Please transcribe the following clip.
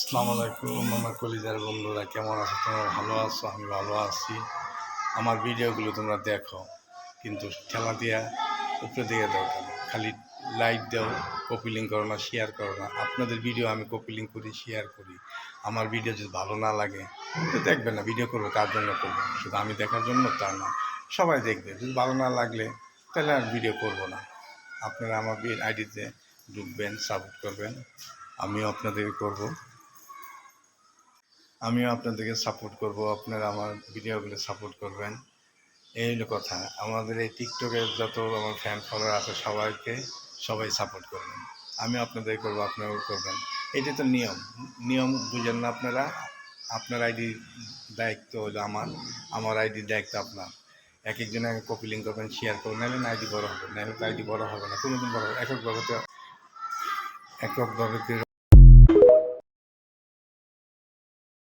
আসসালামু আলাইকুম আমার কলিজার বন্ধুরা, কেমন আছো? তোমরা ভালো আছো? আমি ভালো আছি। আমার ভিডিওগুলো তোমরা দেখো, কিন্তু ঠেলা দিয়া উপরে দিকে দাও কেন? খালি লাইক দাও, কপি লিঙ্ক করো না, শেয়ার করো না। আপনাদের ভিডিও আমি কপি লিঙ্ক করি, শেয়ার করি। আমার ভিডিও যদি ভালো না লাগে তো দেখবে না। ভিডিও করবো কার জন্য করবো? শুধু আমি দেখার জন্য তা না, সবাই দেখবে। যদি ভালো না লাগলে তাহলে আর ভিডিও করবো না। আপনারা আমার আইডিতে ঢুকবেন, সাপোর্ট করবেন, আমিও আপনাদের করব। আমিও আপনাদেরকে সাপোর্ট করব, আপনারা আমার ভিডিওগুলো সাপোর্ট করবেন। এই হলো কথা। আমাদের এই টিকটকের যত আমার ফ্যান ফলোয়ার আছে সবাই সাপোর্ট করবেন। আমি আপনাদের করবো, আপনারাও করবেন। এটা তো নিয়ম। নিয়ম বুঝেন না আপনারা? আপনার আইডির দায়িত্ব হলো আমার আইডির দায়িত্ব আপনার। এক একজনে কপি লিঙ্ক করবেন, শেয়ার করবেন, নাহলে আইডি বড় হবে, নাহলে তো আইডি বড় হবে না, কোনোদিন বড় হবে। এককভাবে